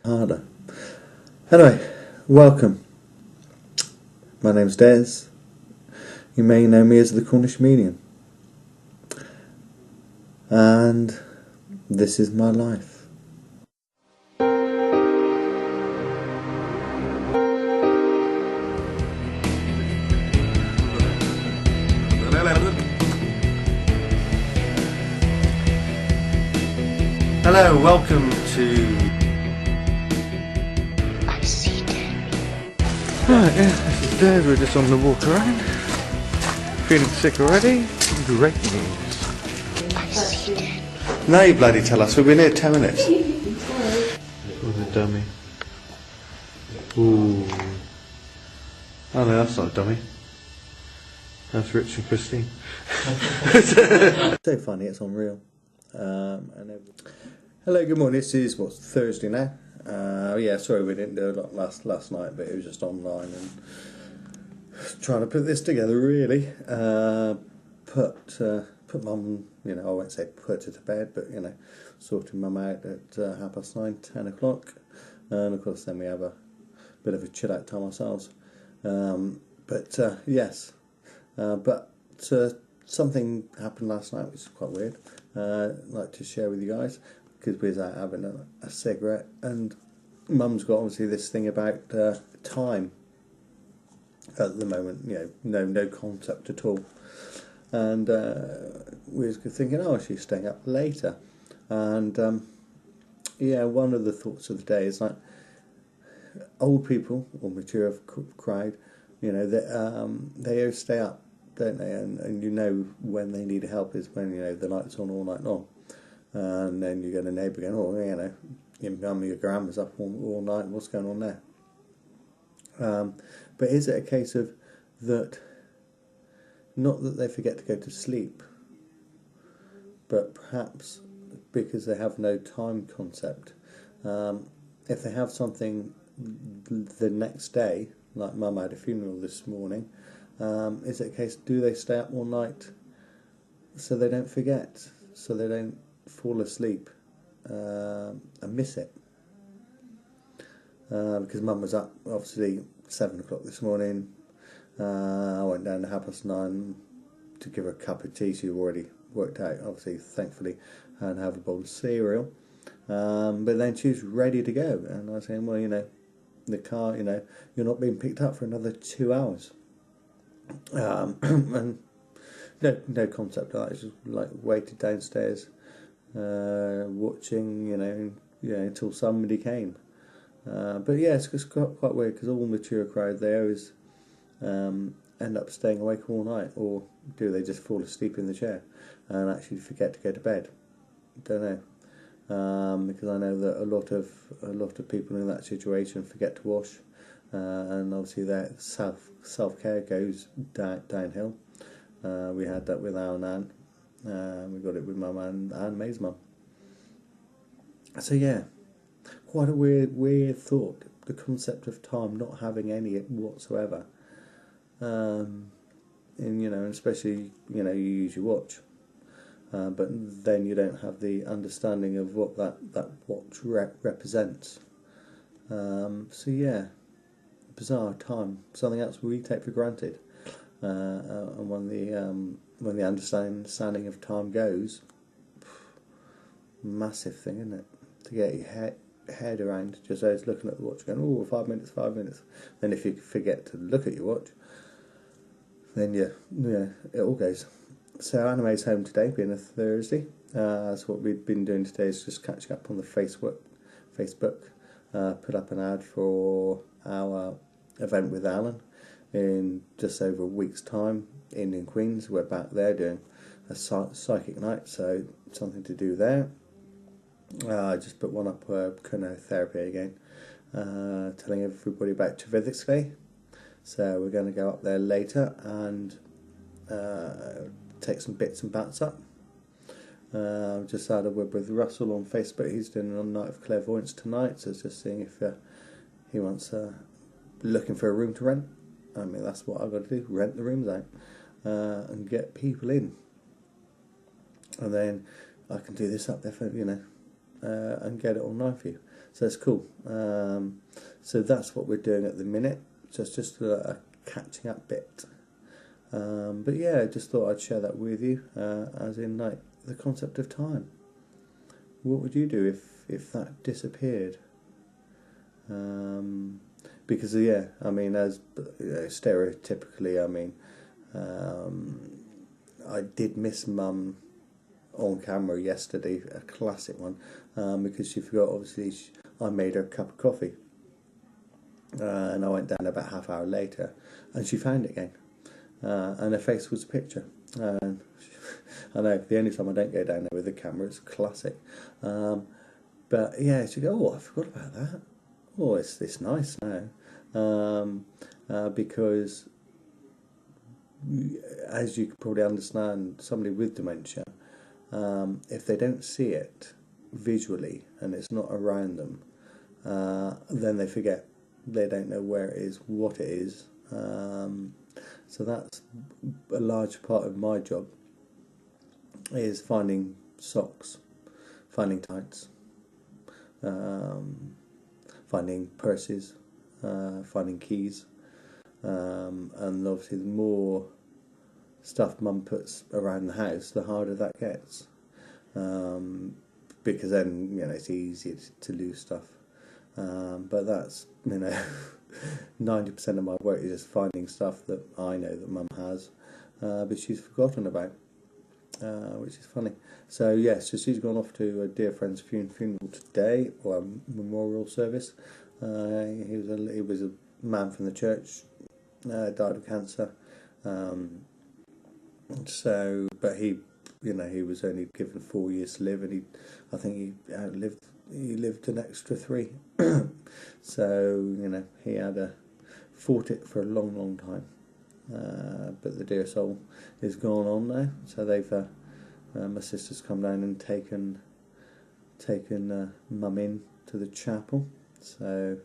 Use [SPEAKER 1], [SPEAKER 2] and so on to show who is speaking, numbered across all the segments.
[SPEAKER 1] harder. Anyway, welcome. My name's Des. You may know me as the Cornish Medium. And this is my life. Hello, welcome to...
[SPEAKER 2] I see dead.
[SPEAKER 1] Right, yeah, this is Des. We're just on the walk around. Feeling sick already? Great news.
[SPEAKER 2] I see dead.
[SPEAKER 1] Now you bloody tell us, we've been here 10 minutes. What a dummy. Ooh. Oh no, that's not a dummy. That's Rich and Christine. So funny, it's unreal. Hello, good morning. This is Thursday now. Yeah, sorry we didn't do a lot last night, but it was just online and trying to put this together really. Put Mum, I won't say put her to bed, but sorting Mum out at 9:30, 10 o'clock, and of course then we have a bit of a chill out time ourselves. Yes, something happened last night which is quite weird. I'd like to share with you guys, because we was out having a cigarette, and Mum's got obviously this thing about time at the moment, no concept at all, and we was thinking, oh, she's staying up later, and one of the thoughts of the day is like old people or mature crowd, they always stay up, don't they? And when they need help is when the light's on all night long, and then you get a neighbour going, oh, your mum or your grandma's up all night, what's going on there? But is it a case of that, not that they forget to go to sleep, but perhaps because they have no time concept, if they have something the next day, like Mum had a funeral this morning, is it a case, do they stay up all night so they don't forget, so they don't fall asleep and miss it? Because Mum was up obviously 7 o'clock this morning. I went down to 9:30 to give her a cup of tea. She already worked out, obviously, thankfully, and have a bowl of cereal. But then she was ready to go, and I was saying, well, the car, you're not being picked up for another 2 hours. And no concept of that. It's just like waited downstairs, watching, until somebody came. But yeah, it's quite weird, because all mature crowd there is end up staying awake all night, or do they just fall asleep in the chair and actually forget to go to bed? Don't know, because I know that a lot of people in that situation forget to wash, and obviously their self-care goes downhill. We had that with our nan, we got it with Mum and May's mum. So yeah, quite a weird thought, the concept of time not having any whatsoever. And especially you use your watch, but then you don't have the understanding of what that watch represents. So yeah, bizarre time, something else we take for granted, and when the understanding of time goes, massive thing, isn't it, to get your head around, just as looking at the watch going, oh, 5 minutes. Then if you forget to look at your watch, then it all goes. So Anime's home today, being a Thursday. So what we've been doing today is just catching up on the Facebook. Put up an ad for our event with Alan in just over a week's time in Queens. We're back there doing a psychic night, so something to do there. I just put one up, therapy again, telling everybody about Trevithick's Day. So we're going to go up there later and take some bits and bats up. Just had a word with Russell on Facebook. He's doing a night of clairvoyance tonight, so it's just seeing if he wants looking for a room to rent. I mean, that's what I've got to do, rent the rooms out and get people in, and then I can do this up there for and get it online for you. So it's cool. So that's what we're doing at the minute. So it's just a catching up bit. But yeah, I just thought I'd share that with you, as in like the concept of time. What would you do if that disappeared? Because yeah, I mean, as stereotypically, I mean, I did miss Mum on camera yesterday, a classic one, because she forgot. Obviously, I made her a cup of coffee, and I went down about half hour later, and she found it again, and her face was a picture. And I know the only time I don't go down there with the camera, it's classic. But yeah, she go, oh, I forgot about that. Oh, it's nice now, because as you can probably understand, somebody with dementia, if they don't see it visually and it's not around them, then they forget. They don't know where it is, what it is. So that's a large part of my job, is finding socks, finding tights, finding purses, finding keys, and obviously the more stuff Mum puts around the house, the harder that gets, because then it's easier to lose stuff. But that's 90% of my work is just finding stuff that I know that Mum has, but she's forgotten about, which is funny. So yes, so she's gone off to a dear friend's funeral today, or a memorial service. He was a man from the church, died of cancer. So, but he was only given 4 years to live, and I think he lived an extra 3. So he had fought it for a long, long time. But the dear soul is gone on now. So they've my sister's come down and taken Mum in to the chapel. So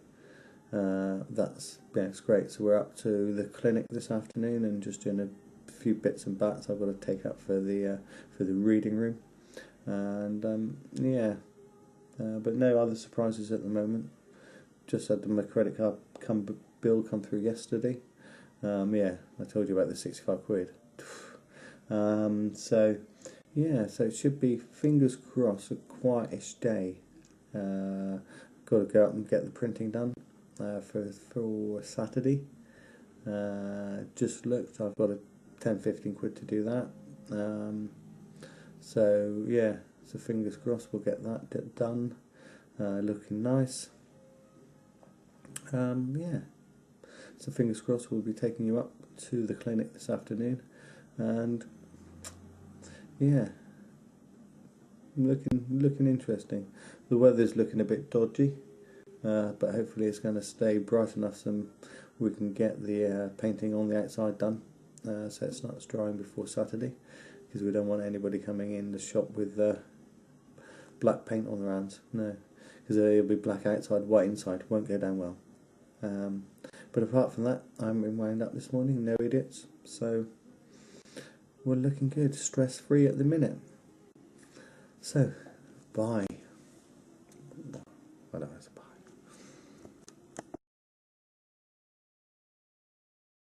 [SPEAKER 1] it's great. So we're up to the clinic this afternoon and just doing a few bits and bats I've got to take up for the reading room, and but no other surprises at the moment. Just had my credit card bill come through yesterday. I told you about the 65 quid. So it should be, fingers crossed, a quietish day. Got to go up and get the printing done for Saturday. Just looked, I've got 10-15 quid to do that. So fingers crossed we'll get that done. Looking nice. So fingers crossed we'll be taking you up to the clinic this afternoon, and looking interesting. The weather's looking a bit dodgy, but hopefully it's going to stay bright enough so we can get the painting on the outside done, so it starts drying before Saturday, because we don't want anybody coming in the shop with black paint on their hands. No, because it'll be black outside, white inside. Won't go down well. But apart from that, I'm been wound up this morning, no idiots, so we're looking good, stress free at the minute. So bye.